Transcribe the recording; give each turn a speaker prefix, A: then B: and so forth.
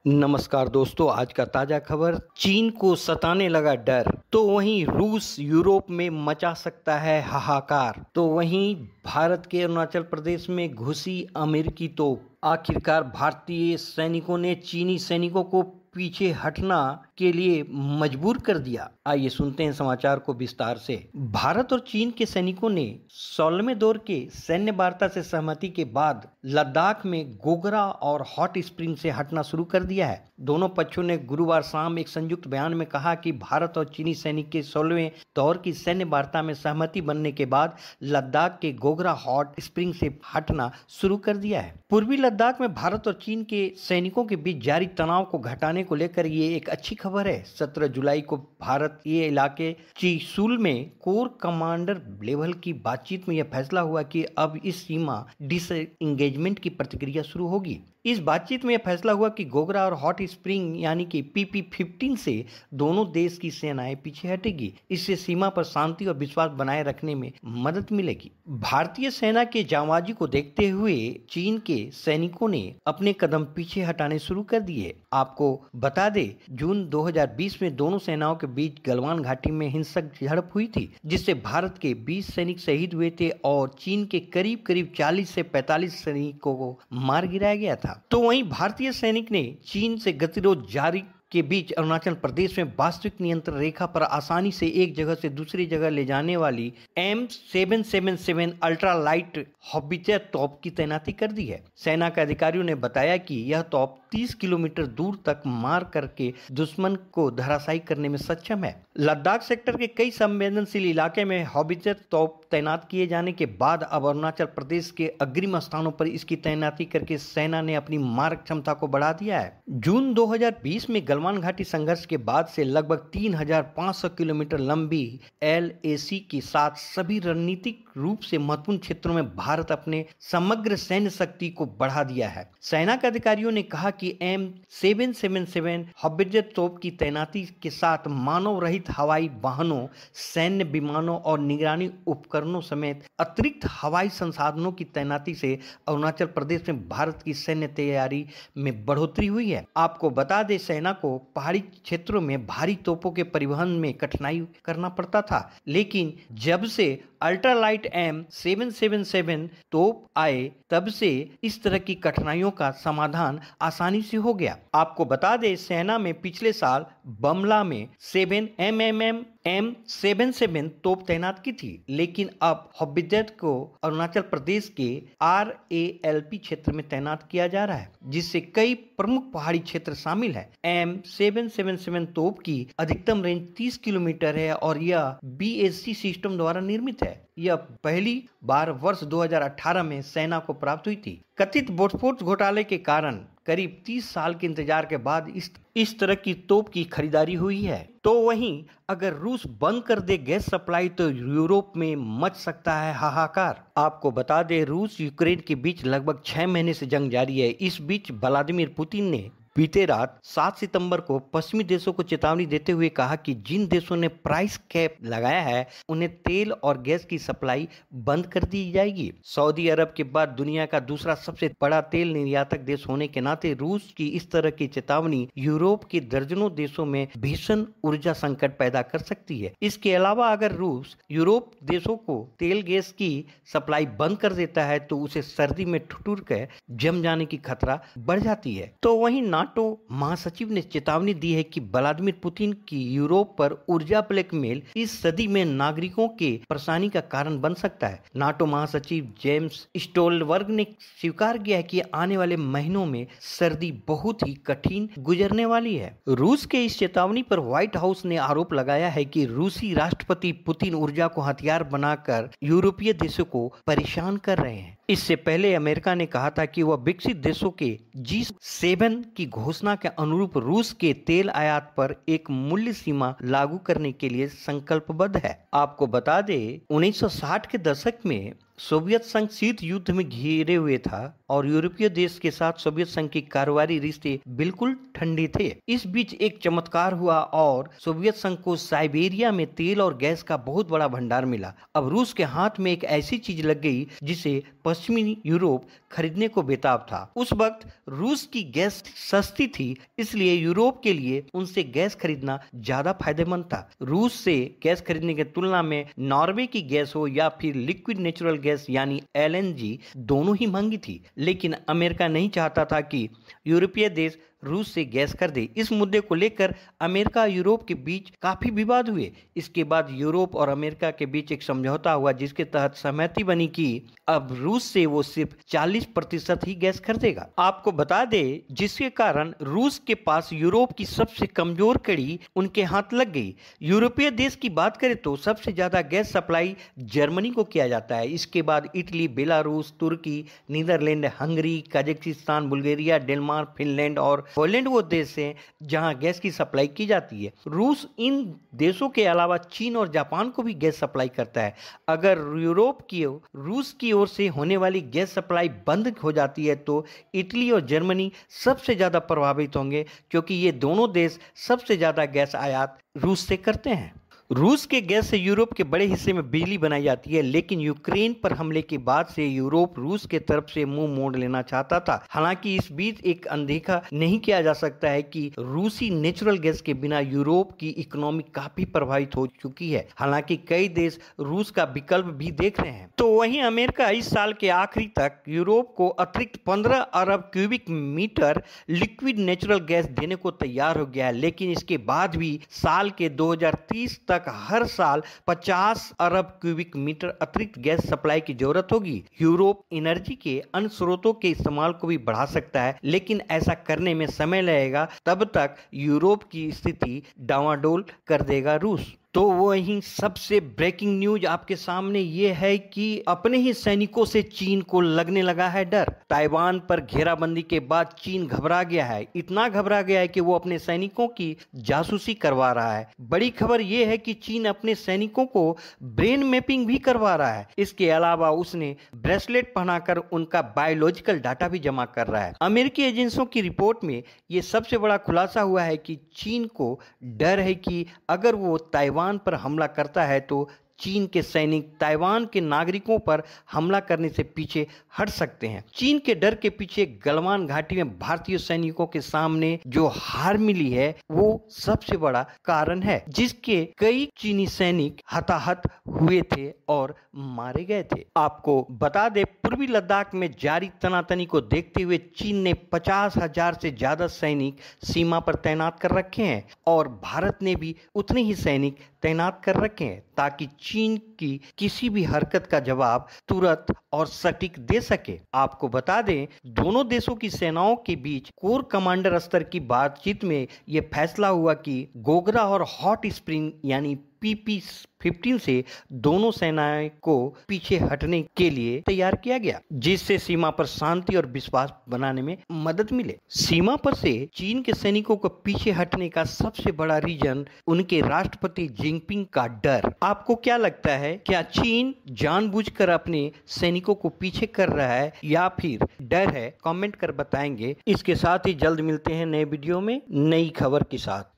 A: नमस्कार दोस्तों, आज का ताजा खबर। चीन को सताने लगा डर, तो वहीं रूस यूरोप में मचा सकता है हाहाकार। तो वहीं भारत के अरुणाचल प्रदेश में घुसी अमेरिकी तोप। आखिरकार भारतीय सैनिकों ने चीनी सैनिकों को पीछे हटना के लिए मजबूर कर दिया। आइए सुनते हैं समाचार को विस्तार से। भारत और चीन के सैनिकों ने 16वें दौर के सैन्य वार्ता से सहमति के बाद लद्दाख में गोगरा और हॉट स्प्रिंग से हटना शुरू कर दिया है। दोनों पक्षों ने गुरुवार शाम एक संयुक्त बयान में कहा कि भारत और चीनी सैनिक के 16वें दौर की सैन्य वार्ता में सहमति बनने के बाद लद्दाख के गोगरा हॉट स्प्रिंग से हटना शुरू कर दिया है। पूर्वी लद्दाख में भारत और चीन के सैनिकों के बीच जारी तनाव को घटाने को लेकर ये एक अच्छी खबर है। 17 जुलाई को भारत ये इलाके चीसुल में कोर कमांडर लेवल की बातचीत में यह फैसला हुआ कि अब इस सीमा डिसएंगेजमेंट की प्रक्रिया शुरू होगी। इस बातचीत में यह फैसला हुआ कि गोगरा और हॉट स्प्रिंग यानी कि PP-15 से दोनों देश की सेनाएं पीछे हटेगी। इससे सीमा पर शांति और विश्वास बनाए रखने में मदद मिलेगी। भारतीय सेना के जांबाजी को देखते हुए चीन के सैनिकों ने अपने कदम पीछे हटाने शुरू कर दिए। आपको बता दें, जून 2020 में दोनों सेनाओं के बीच गलवान घाटी में हिंसक झड़प हुई थी, जिससे भारत के 20 सैनिक शहीद हुए थे और चीन के करीब करीब 40 से 45 सैनिकों को मार गिराया गया था। तो वहीं भारतीय सैनिक ने चीन से गतिरोध जारी के बीच अरुणाचल प्रदेश में वास्तविक नियंत्रण रेखा पर आसानी से एक जगह से दूसरी जगह ले जाने वाली M777 अल्ट्रा लाइट हॉबिचर तोप की तैनाती कर दी है। सेना के अधिकारियों ने बताया कि यह तोप 30 किलोमीटर दूर तक मार करके दुश्मन को धराशायी करने में सक्षम है। लद्दाख सेक्टर के कई संवेदनशील इलाके में हॉबिचर तोप तैनात किए जाने के बाद अब अरुणाचल प्रदेश के अग्रिम स्थानों पर इसकी तैनाती करके सेना ने अपनी मारक क्षमता को बढ़ा दिया है। जून 2020 में गलवान घाटी संघर्ष के बाद से लगभग 3500 किलोमीटर लंबी LAC के साथ सभी रणनीतिक रूप से महत्वपूर्ण क्षेत्रों में भारत अपने समग्र सैन्य शक्ति को बढ़ा दिया है। सेना के अधिकारियों ने कहा कि M777 हॉबिचर तोप की तैनाती के साथ मानव रहित हवाई वाहनों, सैन्य विमानों और निगरानी उपकरणों समेत अतिरिक्त हवाई संसाधनों की तैनाती से अरुणाचल प्रदेश में भारत की सैन्य तैयारी में बढ़ोतरी हुई है। आपको बता दें, सेना को पहाड़ी क्षेत्रों में भारी तोपों के परिवहन में कठिनाई करना पड़ता था, लेकिन जब से अल्ट्रालाइट M777 तोप आए तब से इस तरह की कठिनाइयों का समाधान आसानी से हो गया। आपको बता दें, सेना में पिछले साल बमला में 7mm M77 तोप तैनात की थी, लेकिन अब हॉबिचर को अरुणाचल प्रदेश के RALP क्षेत्र में तैनात किया जा रहा है, जिससे कई प्रमुख पहाड़ी क्षेत्र शामिल है। M777 तोप की अधिकतम रेंज 30 किलोमीटर है और यह BAC सिस्टम द्वारा निर्मित है। यह पहली बार वर्ष 2018 में सेना को प्राप्त हुई थी। कथित बोस्फोर्स घोटाले के कारण करीब 30 साल के इंतजार के बाद इस तरह की तोप की खरीदारी हुई है। तो वहीं अगर रूस बंद कर दे गैस सप्लाई तो यूरोप में मच सकता है हाहाकार। आपको बता दें, रूस यूक्रेन के बीच लगभग 6 महीने से जंग जारी है। इस बीच व्लादिमीर पुतिन ने बीते रात 7 सितंबर को पश्चिमी देशों को चेतावनी देते हुए कहा कि जिन देशों ने प्राइस कैप लगाया है उन्हें तेल और गैस की सप्लाई बंद कर दी जाएगी। सऊदी अरब के बाद दुनिया का दूसरा सबसे बड़ा तेल निर्यातक देश होने के नाते रूस की इस तरह की चेतावनी यूरोप के दर्जनों देशों में भीषण ऊर्जा संकट पैदा कर सकती है। इसके अलावा अगर रूस यूरोप देशों को तेल गैस की सप्लाई बंद कर देता है तो उसे सर्दी में ठिठुर कर जम जाने की खतरा बढ़ जाती है। तो वहीं नाटो महासचिव ने चेतावनी दी है कि व्लादिमीर पुतिन की यूरोप पर ऊर्जा ब्लैकमेल इस सदी में नागरिकों के परेशानी का कारण बन सकता है। नाटो महासचिव जेम्स स्टोलबर्ग ने स्वीकार किया है कि आने वाले महीनों में सर्दी बहुत ही कठिन गुजरने वाली है। रूस के इस चेतावनी पर व्हाइट हाउस ने आरोप लगाया है कि रूसी राष्ट्रपति पुतिन ऊर्जा को हथियार बनाकर यूरोपीय देशों को परेशान कर रहे हैं। इससे पहले अमेरिका ने कहा था कि वह विकसित देशों के G7 की घोषणा के अनुरूप रूस के तेल आयात पर एक मूल्य सीमा लागू करने के लिए संकल्पबद्ध है। आपको बता दें, 1960 के दशक में सोवियत संघ शीत युद्ध में घिरे हुए था और यूरोपीय देश के साथ सोवियत संघ की कारोबारी रिश्ते बिल्कुल ठंडे थे। इस बीच एक चमत्कार हुआ और सोवियत संघ को साइबेरिया में तेल और गैस का बहुत बड़ा भंडार मिला। अब रूस के हाथ में एक ऐसी चीज लग गई जिसे पश्चिमी यूरोप खरीदने को बेताब था। उस वक्त रूस की गैस सस्ती थी, इसलिए यूरोप के लिए उनसे गैस खरीदना ज्यादा फायदेमंद था। रूस से गैस खरीदने की तुलना में नॉर्वे की गैस हो या फिर लिक्विड नेचुरल गैस यानी LNG दोनों ही महंगी थी। लेकिन अमेरिका नहीं चाहता था कि यूरोपीय देश रूस से गैस खरीदे। इस मुद्दे को लेकर अमेरिका और यूरोप के बीच काफी विवाद हुए। इसके बाद यूरोप और अमेरिका के बीच एक समझौता हुआ जिसके तहत सहमति बनी कि अब रूस से वो सिर्फ 40% ही गैस खरीदेगा। आपको बता दें, जिसके कारण रूस के पास यूरोप की सबसे कमजोर कड़ी उनके हाथ लग गई। यूरोपीय देश की बात करें तो सबसे ज्यादा गैस सप्लाई जर्मनी को किया जाता है। इसके बाद Italy, Belarus, Turkey, Netherlands, Hungary, Kazakhstan, Bulgaria, Denmark, Finland और पोलैंड वो देश हैं जहां गैस की सप्लाई की जाती है। रूस इन देशों के अलावा चीन और जापान को भी गैस सप्लाई करता है। अगर यूरोप की रूस की ओर से होने वाली गैस सप्लाई बंद हो जाती है तो इटली और जर्मनी सबसे ज्यादा प्रभावित होंगे, क्योंकि ये दोनों देश सबसे ज्यादा गैस आयात रूस से करते हैं। रूस के गैस से यूरोप के बड़े हिस्से में बिजली बनाई जाती है, लेकिन यूक्रेन पर हमले के बाद से यूरोप रूस के तरफ से मुंह मोड़ लेना चाहता था। हालांकि इस बीच एक अनदेखा नहीं किया जा सकता है कि रूसी नेचुरल गैस के बिना यूरोप की इकोनॉमी काफी प्रभावित हो चुकी है। हालांकि कई देश रूस का विकल्प भी देख रहे हैं। तो वहीं अमेरिका इस साल के आखिरी तक यूरोप को अतिरिक्त 15 अरब cubic metre liquid natural gas देने को तैयार हो गया है, लेकिन इसके बाद भी साल के 2030 तक हर साल 50 अरब क्यूबिक मीटर अतिरिक्त गैस सप्लाई की जरूरत होगी। यूरोप एनर्जी के अन्य स्रोतों के इस्तेमाल को भी बढ़ा सकता है, लेकिन ऐसा करने में समय लगेगा। तब तक यूरोप की स्थिति डावाडोल कर देगा रूस। तो वहीं सबसे ब्रेकिंग न्यूज आपके सामने ये है कि अपने ही सैनिकों से चीन को लगने लगा है डर। ताइवान पर घेराबंदी के बाद चीन घबरा गया है। इतना घबरा गया है कि वो अपने सैनिकों की जासूसी करवा रहा है। बड़ी खबर ये है कि चीन अपने सैनिकों को ब्रेन मैपिंग भी करवा रहा है। इसके अलावा उसने ब्रेसलेट पहनाकर उनका बायोलॉजिकल डाटा भी जमा कर रहा है। अमेरिकी एजेंसियों की रिपोर्ट में यह सबसे बड़ा खुलासा हुआ है कि चीन को डर है कि अगर वो ताइवान पर हमला करता है तो चीन के सैनिक ताइवान के नागरिकों पर हमला करने से पीछे हट सकते हैं। चीन के डर के पीछे गलवान घाटी में भारतीय सैनिकों के सामने जो हार मिली है वो सबसे बड़ा कारण है, जिसके कई चीनी सैनिक हताहत हुए थे और मारे गए थे। आपको बता दें, पूर्वी लद्दाख में जारी तनातनी को देखते हुए चीन ने 50,000 से ज्यादा सैनिक सीमा पर तैनात कर रखे हैं और भारत ने भी उतने ही सैनिक तैनात कर रखे हैं ताकि चीन की किसी भी हरकत का जवाब तुरंत और सटीक दे सके। आपको बता दें, दोनों देशों की सेनाओं के बीच कोर कमांडर स्तर की बातचीत में यह फैसला हुआ कि गोगरा और हॉट स्प्रिंग यानी PP-15 से दोनों सेनाएं को पीछे हटने के लिए तैयार किया गया, जिससे सीमा पर शांति और विश्वास बनाने में मदद मिले। सीमा पर से चीन के सैनिकों को पीछे हटने का सबसे बड़ा रीजन उनके राष्ट्रपति जिनपिंग का डर। आपको क्या लगता है, क्या चीन जानबूझकर अपने सैनिकों को पीछे कर रहा है या फिर डर है? कमेंट कर बताएंगे। इसके साथ ही जल्द मिलते हैं नए वीडियो में नई खबर के साथ।